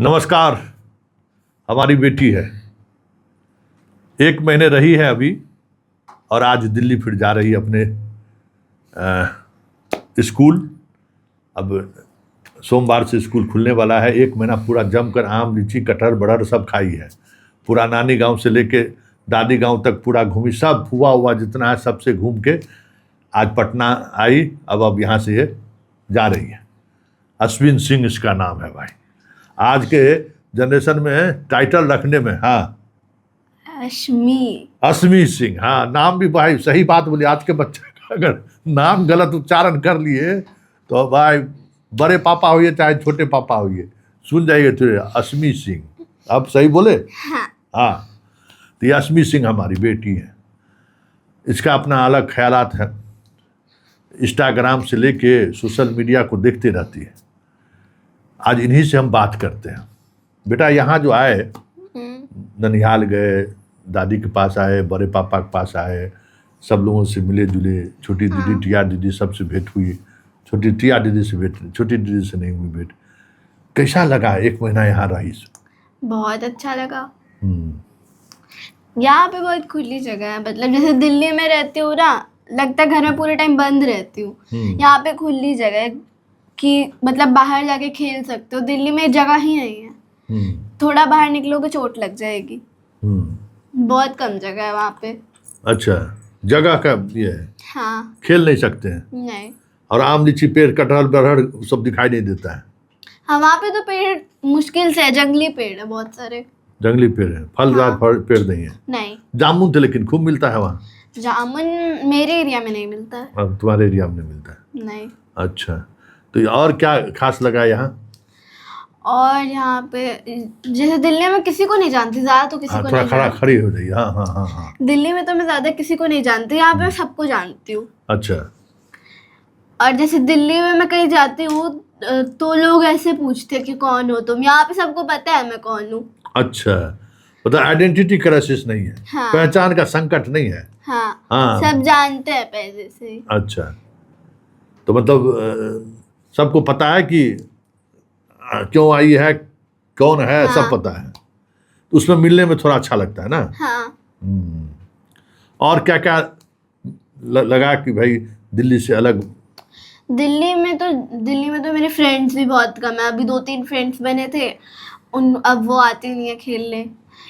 नमस्कार। हमारी बेटी है, 1 महीने रही है अभी और आज दिल्ली फिर जा रही है अपने स्कूल। अब सोमवार से स्कूल खुलने वाला है। 1 महीना पूरा जमकर आम, लीची, कटहल, बड़हर सब खाई है। पूरा नानी गांव से लेके दादी गांव तक पूरा घूमी, सब हुआ हुआ जितना है सबसे घूम के आज पटना आई। अब यहाँ से ये जा रही है। अश्विन सिंह इसका नाम है भाई। आज के जनरेशन में टाइटल रखने में, हाँ, अश्मी सिंह, हाँ, नाम भी भाई सही बात बोली। आज के बच्चे का अगर नाम गलत उच्चारण कर लिए तो भाई बड़े पापा होइए चाहे छोटे पापा होइए, सुन जाइए तो अश्मी सिंह। अब सही बोले? हाँ। तो ये अश्मी सिंह हमारी बेटी है। इसका अपना अलग ख्यालात है। इंस्टाग्राम से लेके सोशल मीडिया को देखते रहती है। आज इन्हीं से हम बात करते हैं। बेटा यहाँ जो आए, ननिहाल गए, दादी के पास आए, बड़े पापा के पास आए, सब लोगों से मिले जुले, छोटी दीदी, टिया दीदी सबसे भेंट हुई। छोटी टिया दीदी से भेंट, छोटी दीदी से नहीं हुई भेंट। कैसा लगा 1 महीना यहाँ रही? बहुत अच्छा लगा। यहाँ पे बहुत खुली जगह है। मतलब जैसे दिल्ली में रहती हूँ ना, लगता है घर में पूरे टाइम बंद रहती हूँ। यहाँ पे खुली जगह है कि मतलब बाहर जाके खेल सकते हो। दिल्ली में जगह ही नहीं है। थोड़ा बाहर निकलोगे चोट लग जाएगी। बहुत कम जगह है वहाँ पे। अच्छा, जगह का ये है। हाँ, खेल नहीं सकते हैं? नहीं। और आम, लीची, पेड़, कटहल, बरहर सब दिखाई नहीं देता है? हाँ, वहाँ पे तो पेड़ मुश्किल से है। जंगली पेड़ है बहुत सारे। जंगली पेड़ है, फलदार पेड़ नहीं है? नहीं। जामुन तो लेकिन खूब मिलता है वहाँ? जामुन मेरे एरिया में नहीं मिलता है। अब तुम्हारे एरिया में नहीं मिलता है? नहीं। अच्छा, तो और क्या खास लगा यहाँ? और यहाँ पे जैसे दिल्ली में किसी को नहीं जानती ज़्यादा, तो किसी को थोड़ा नहीं खड़ा जानती। खड़ी हो जाइए। हाँ हाँ हाँ हाँ। दिल्ली में तो मैं ज़्यादा किसी को नहीं जानती, यहाँ पे मैं सबको जानती हूँ। अच्छा। और जैसे दिल्ली में मैं कहीं जाती हूँ तो लोग ऐसे पूछते हैं कि कौन हो तुम। यहाँ पे सबको पता है मैं कौन हूँ। अच्छा, मतलब आइडेंटिटी क्राइसिस नहीं है। हाँ। पहचान का संकट नहीं है। हाँ, हाँ। सब जानते हैं पहले से ही। अच्छा, तो मतलब सबको पता है कि क्यों आई है, कौन है, हाँ। सब पता है। तो उसमें मिलने में थोड़ा अच्छा लगता है ना? हाँ। और क्या क्या लगा कि भाई दिल्ली से अलग? दिल्ली में तो मेरे फ्रेंड्स भी बहुत कम है। अभी 2-3 फ्रेंड्स बने थे, अब वो आते नहीं है खेलने।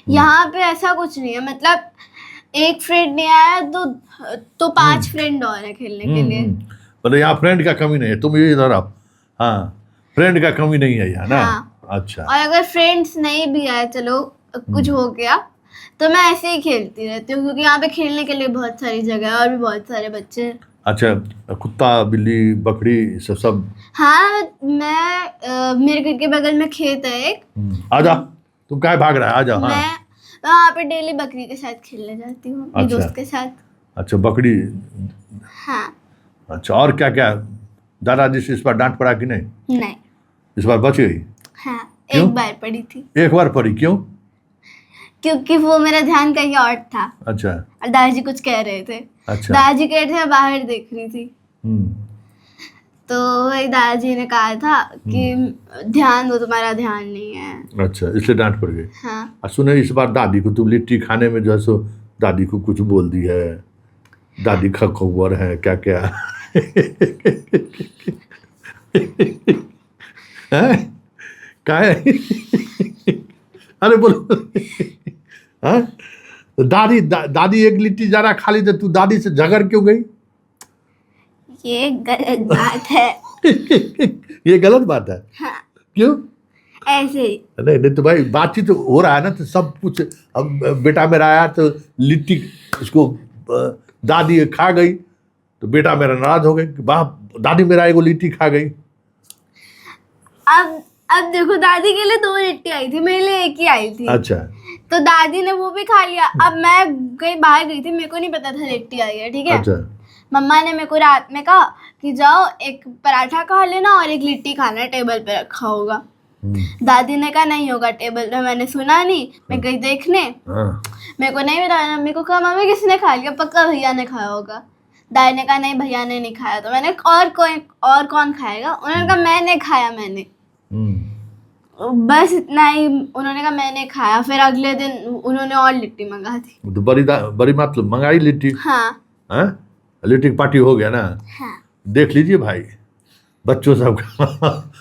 यहाँ पे ऐसा कुछ नहीं है। मतलब एक फ्रेंड नहीं आया तो 5 फ्रेंड और है खेलने के लिए। मतलब यहाँ फ्रेंड का कमी नहीं है। तुम ये इधर आओ। हाँ, फ्रेंड का कमी नहीं है यहाँ ना? हाँ। अच्छा। और अगर फ्रेंड्स नहीं भी आए, चलो कुछ हो गया, तो मैं ऐसे ही खेलती रहती हूँ क्योंकि यहाँ पे खेलने के लिए बहुत सारी जगह है और भी बहुत सारे बच्चे हैं। अच्छा, कुत्ता, बिल्ली, बकरी सब? हाँ, मेरे घर के बगल में खेत है एक। आजा, तुम काहे भाग रहा है? आजा। हाँ। मैं वहाँ पे डेली बकरी के साथ खेलने जाती हूँ, अपने अच्छा। दोस्त के साथ। अच्छा, बकरी। हाँ। अच्छा, और क्या क्या? दादाजी से इस बार डांट पड़ा कि नहीं? नहीं। इस बार बच गई? हाँ, क्यों? एक बार पड़ी थी। एक बार पड़ी, क्यों? क्योंकि वो मेरा ध्यान कहीं और था। अच्छा। और दादाजी कुछ कह रहे थे। अच्छा। दादाजी कह रहे थे मैं बाहर देख रही थी। तो वही दादाजी ने कहा था कि ध्यान दो, तुम्हारा ध्यान नहीं है। अच्छा, इसलिए डांट पड़ गई। हाँ। और सुने, इस बार दादी को तुम लिट्टी खाने में जो है सो दादी को कुछ बोल दी है। दादी खबर है क्या क्या? क्या है? अरे बोलो। हाँ, दादी एक लिट्टी ज़्यादा खा ली तो तू दादी से झगड़ क्यों गई? ये गलत बात है। ये गलत बात है? हाँ। क्यों? ऐसे ही। नहीं तो भाई बातचीत तो हो रहा है ना, तो सब कुछ। अब बेटा मेरा आया तो लिट्टी उसको दादी खा गई तो बेटा मेरा नाराज हो गई कि वाह दादी मेरा एगो लिट्टी खा गई। अब देखो, दादी के लिए 2 लिट्टी आई थी, मेरे लिए 1 ही आई थी। अच्छा। तो दादी ने वो भी खा लिया। अब मैं कहीं बाहर गई थी, मेरे को नहीं पता था लिट्टी आई है, ठीक है? अच्छा। मम्मा ने मेरे को रात में कहा कि जाओ एक पराठा खा लेना और 1 लिट्टी खाना, टेबल पे रखा होगा। दादी ने कहा नहीं होगा टेबल पे। मैंने सुना नहीं, मैं गई देखने। मेरे को नहीं बताया। मम्मी को कहा मम्मी किसने खा लिया? पक्का भैया ने खाया होगा। दादी ने कहा नहीं भैया ने नहीं खाया। तो मैंने और कौन खाएगा? उन्होंने कहा मैंने खाया। मैंने बस इतना ही। उन्होंने कहा मैंने खाया, फिर अगले दिन उन्होंने और लिट्टी मंगा दी। तो बड़ी माँ तो मंगाई लिट्टी। हाँ हाँ, लिट्टी की पार्टी हो गया ना। हाँ। देख लीजिए भाई, बच्चों सब का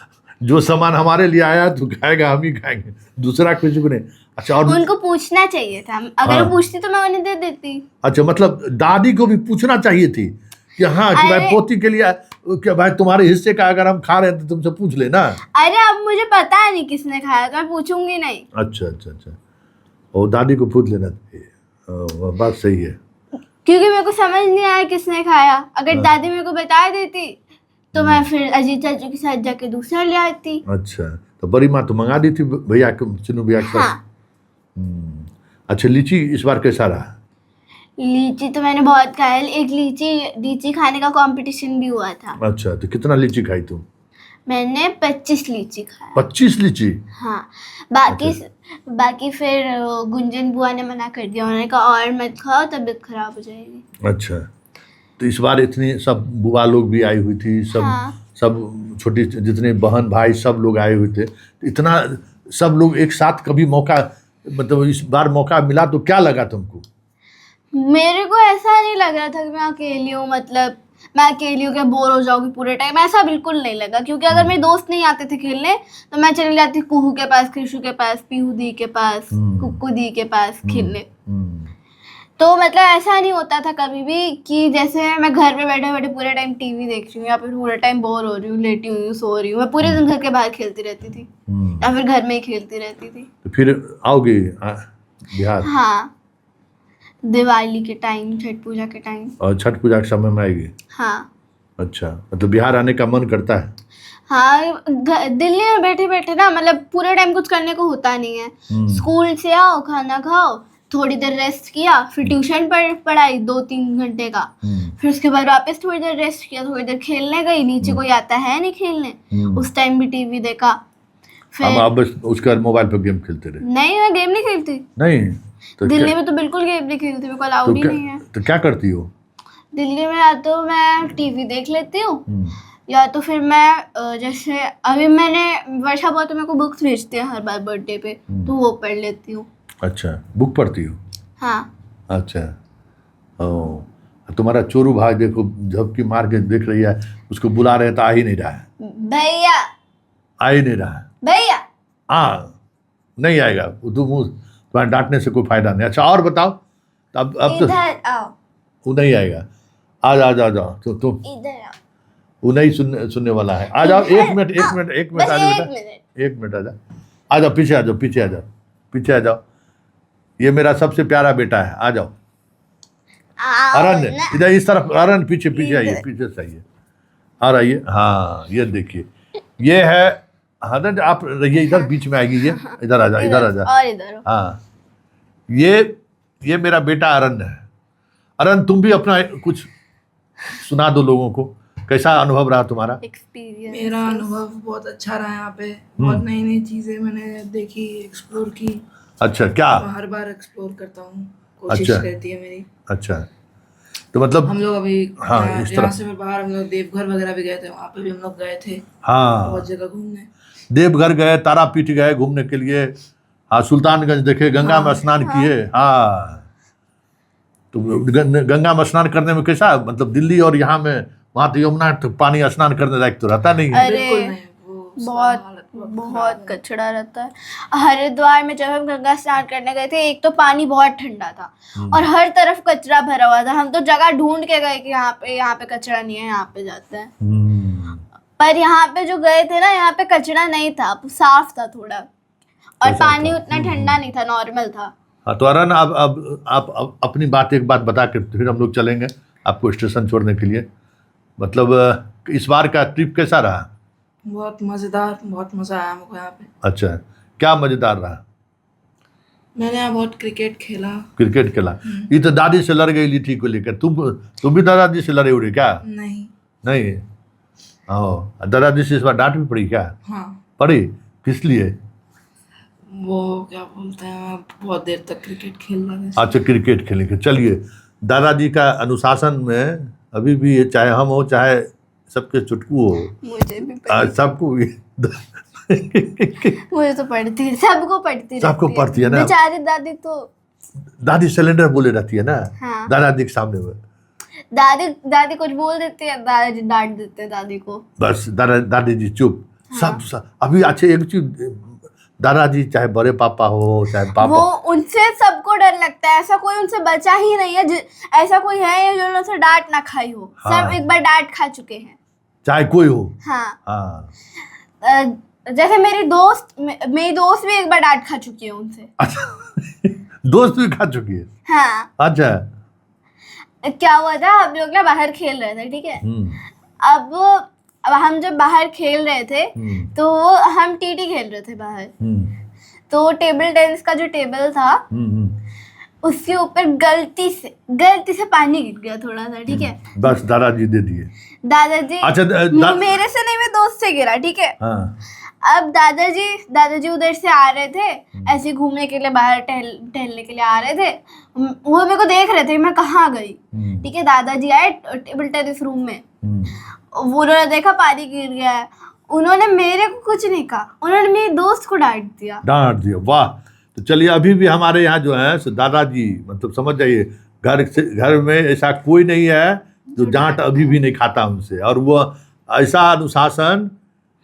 जो सामान हमारे लिए आया तो खाएगा, हम ही खाएंगे, दूसरा किसी को नहीं। अच्छा, और उनको पूछना चाहिए था, अगर हाँ। वो पूछती तो मैं उन्हें दे देती। अच्छा, मतलब दादी को भी पूछना चाहिए थी कि हाँ कि भाई अरे- पोती के लिए क्या भाई तुम्हारे हिस्से का अगर हम खा रहे हैं तो तुमसे पूछ लेना। अरे अब मुझे पता नहीं किसने खाया, तो मैं पूछूंगी नहीं। अच्छा अच्छा अच्छा, और दादी को पूछ लेना चाहिए। बात सही है। क्योंकि मेरे को समझ नहीं आया किसने खाया। अगर दादी मेरे को बता देती तो मैं फिर अजीत चाचू के साथ जाके दूसरा ले आती। अच्छा, तो बड़ी माँ तो मंगा दी थी भैया के, चिन्नू भैया के साथ। हाँ। अच्छा, लीची इस बार कैसा रहा? लीची तो मैंने बहुत खाया है। एक लीची खाने का कंपटीशन भी हुआ था। अच्छा, तो कितना लीची खाई तुम? मैंने 25 लीची खाया। 25 लीची? हाँ। बाकी फिर गुंजन बुआ ने मना कर दिया। उन्होंने कहा और मत खाओ, तबीयत खराब हो जाएगी। अच्छा, तो इस बार इतनी सब बुआ लोग भी आई हुई थी, सब हाँ। सब छोटी जितने बहन भाई सब लोग आए हुए थे। इतना सब लोग एक साथ कभी मौका, मतलब इस बार मौका मिला तो क्या लगा तुमको? मेरे को ऐसा नहीं लग रहा था कि मैं अकेली हूँ, मतलब मैं अकेली हूँ, क्या बोर हो जाऊंगी पूरे टाइम, ऐसा बिल्कुल नहीं लगा। क्योंकि अगर मेरे दोस्त नहीं आते थे खेलने तो मैं चली जाती कुहू के पास, कृषु के पास, पीहू दी के पास, कुक्कू दी के पास खेलने। तो मतलब ऐसा नहीं होता था कभी भी कि जैसे मैं घर पे बैठे बैठे पूरे टाइम टीवी देख रही हूँ या फिर पूरे टाइम बोर हो रही हूँ, लेटी हुई हूँ, सो रही हूँ। मैं पूरे दिन घर के बाहर खेलती रहती थी या फिर घर में ही खेलती रहती थी। तो फिर आओगे बिहार? हाँ, दिवाली के टाइम, छठ पूजा के टाइम। और छठ पूजा के समय में आएगी? हाँ। अच्छा, मतलब बिहार आने का मन करता है? हाँ, दिल्ली में बैठे बैठे ना, मतलब पूरे टाइम कुछ करने को होता नहीं है। स्कूल से आओ, खाना खाओ, थोड़ी देर रेस्ट किया, फिर ट्यूशन पढ़ाई 2-3 घंटे का, फिर उसके बाद वापस थोड़ी देर रेस्ट किया, थोड़ी देर खेलने गई। नीचे कोई आता है नहीं खेलने, उस टाइम भी टीवी देखा। फिर अब बस उसके बाद मोबाइल पर गेम खेलते रहे? नहीं, मैं गेम नहीं खेलती। नहीं तो दिल्ली में तो बिल्कुल गेम नहीं खेलती, मेरे को अलाउड ही नहीं है। तो क्या करती हो दिल्ली में? या तो मैं टीवी देख लेती हूँ, या तो फिर मैं जैसे अभी मैंने वर्षा बहुत तो मेरे को बुक्स भेजती है हर बार बर्थडे पे, तो वो पढ़ लेती हूँ। अच्छा, बुक पढ़ती हो? हाँ। अच्छा, ओ, तुम्हारा चोरू भाई देखो झपकी मार के देख रही है, उसको बुला रहे तो आ ही नहीं रहा है। भैया, आ ही नहीं रहा है। भैया नहीं आएगा तुम्हारे डांटने से कोई फायदा नहीं। अच्छा, और बताओ, अब तो इधर आओ। वो नहीं आएगा। आ जाओ तो तुम इधर आओ। वो नहीं सुनने वाला है। आ जाओ, एक मिनट बस आ जाओ एक बेटा, मिनट। 1 मिनट आ जाओ, पीछे आ जाओ। ये मेरा सबसे प्यारा बेटा है, आ जाओ। अरण्य इधर इस तरफ, अरण्य पीछे आइए, पीछे से आइए, आ रहिए। हाँ, ये देखिए, ये है हदन। आप रहिए इधर, बीच में आएगी ये, इधर आ जा। और इधर। हाँ, ये मेरा बेटा अरण्य है। अरण्य, तुम भी अपना कुछ सुना दो लोगों को, कैसा अनुभव रहा तुम्हारा? एक्सपीरियंस? मेरा अनुभव बहुत अच्छा रहा। यहाँ पे बहुत नई नई चीजें मैंने देखी, एक्सप्लोर की। अच्छा, क्या? मैं हर बार एक्सप्लोर करता हूँ, कोशिश अच्छा। रहती है मेरी। अच्छा, तो मतलब हम लोग अभी हाँ, यहाँ इस यहाँ तरफ से फिर बाहर हम लोग देवघर वगैरह भी गए थे, वहाँ पे भी हम लोग गए थे हाँ, बहुत जगह घूमने। देवघर गए, तारापीठ गए घूमने के लिए। हाँ, सुल्तानगंज देखे, गंगा में स्नान किए। हाँ, तो गंगा में स्नान करने में कैसा, मतलब दिल्ली और यहाँ में, वहाँ तो यमुना तो पानी स्नान करने लायक तो रहता नहीं है। बिल्कुल अरे नहीं, वो बहुत कचड़ा रहता है। हरिद्वार में जब हम गंगा स्नान करने गए थे, एक तो पानी बहुत ठंडा था और हर तरफ कचरा भरा हुआ था। हम तो जगह ढूंढ के गए कि यहाँ पे कचरा नहीं है, यहाँ पे जाते हैं। पर यहाँ पे जो गए थे ना, यहाँ पे कचरा नहीं था, साफ था थोड़ा, और पानी उतना ठंडा नहीं था, नॉर्मल था। हाँ, तो अरन, अब आप अपनी एक बात बता के फिर हम लोग चलेंगे आपको स्टेशन छोड़ने के लिए। मतलब इस बार का ट्रिप कैसा रहा? बहुत मजेदार, बहुत मजा आया हमको यहाँ पे। अच्छा, क्या मजेदार रहा? मैंने यहाँ बहुत क्रिकेट खेला। क्रिकेट खेला? ये तो दादी से लड़ गई लीठी को लेकर। तुम भी दादाजी से लड़े उड़े क्या? नहीं। ओ, दादाजी से इस बार डांट भी पड़ी क्या? हाँ, पड़ी? किस लिए? वो क्या बोलते हैं, बहुत देर तक क्रिकेट खेल रहे थे। अच्छा, क्रिकेट खेलेंगे। चलिए, दादाजी का अनुशासन में अभी भी, चाहे हम हो चाहे सबके चुटकू हो, मुझे भी सबको भी मुझे तो पढ़ती है, सबको पढ़ती सबको रहती पढ़ती है ना। बेचारी दादी तो। दादी सिलेंडर बोले रहती है ना हाँ। दादाजी के सामने में। दादी दादी कुछ बोल देती है, दादाजी डांट देते हैं दादी को। बस दादी जी चुप। सब अभी अच्छा एक चीज, दादाजी चाहे बड़े पापा हो चाहे वो पापा, उनसे सबको डर लगता है, ऐसा कोई उनसे बचा ही नहीं है ऐसा कोई है जो उनसे डांट ना खाई हो। हाँ। सब एक बार डांट खा चुके हैं। चाहे कोई हो। हाँ। हाँ जैसे मेरी दोस्त भी एक बार डांट खा चुकी है उनसे। अच्छा दोस्त भी खा चुकी है। हाँ। अच्छा क्या हुआ था, हम लोग ना बाहर खेल रहे थे, ठीक है। अब हम जब बाहर खेल रहे थे तो हम टीटी खेल रहे थे बाहर। तो टेबल टेनिस का जो टेबल था उसके ऊपर गलती से पानी गिर गया थोड़ा सा, ठीक है। बस दादाजी दे दिए। दादाजी अच्छा मेरे से नहीं, मेरे दोस्त से गिरा, ठीक है। हाँ। अब दादाजी उधर से आ रहे थे, ऐसे घूमने के लिए बाहर टहलने के लिए आ रहे थे। वो मेरे को देख रहे थे मैं कहाँ गई, ठीक है। दादाजी आए टेबल टेनिस रूम में, उन्होंने देखा पानी गिर गया है। उन्होंने मेरे को कुछ नहीं कहा, उन्होंने मेरे दोस्त को डांट दिया। वाह। तो चलिए अभी भी हमारे यहाँ जो है दादाजी मतलब समझ जाइए घर में ऐसा कोई नहीं है जो डांट अभी भी नहीं खाता उनसे। और वो ऐसा अनुशासन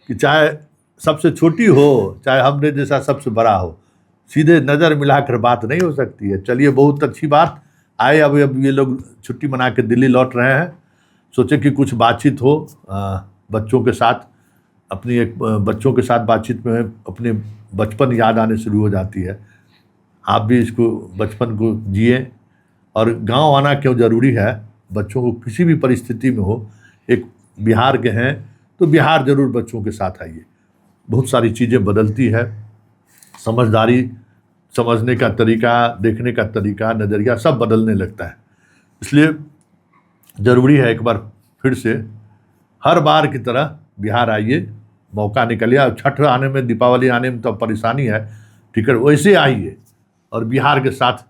कि चाहे सबसे छोटी हो चाहे हमने जैसा सबसे बड़ा हो, सीधे नज़र मिलाकर बात नहीं हो सकती है। चलिए बहुत अच्छी बात आए। अब ये लोग छुट्टी मना के दिल्ली लौट रहे हैं, सोचे कि कुछ बातचीत हो बच्चों के साथ। बच्चों के साथ बातचीत में अपने बचपन याद आने शुरू हो जाती है। आप भी इसको बचपन को जिए। और गांव आना क्यों ज़रूरी है, बच्चों को किसी भी परिस्थिति में हो, एक बिहार के हैं तो बिहार ज़रूर बच्चों के साथ आइए। बहुत सारी चीज़ें बदलती है, समझदारी, समझने का तरीका, देखने का तरीका, नज़रिया सब बदलने लगता है। इसलिए ज़रूरी है एक बार फिर से हर बार की तरह बिहार आइए, मौका निकलिए। छठ आने में, दीपावली आने में तो परेशानी है, ठीक है, वैसे आइए और बिहार के साथ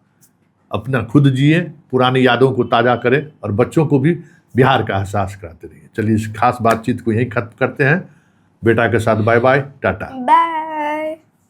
अपना खुद जिए, पुरानी यादों को ताज़ा करें और बच्चों को भी बिहार का एहसास कराते रहिए। चलिए इस खास बातचीत को यहीं खत्म करते हैं। बेटा के साथ बाय बाय, टाटा। बाय।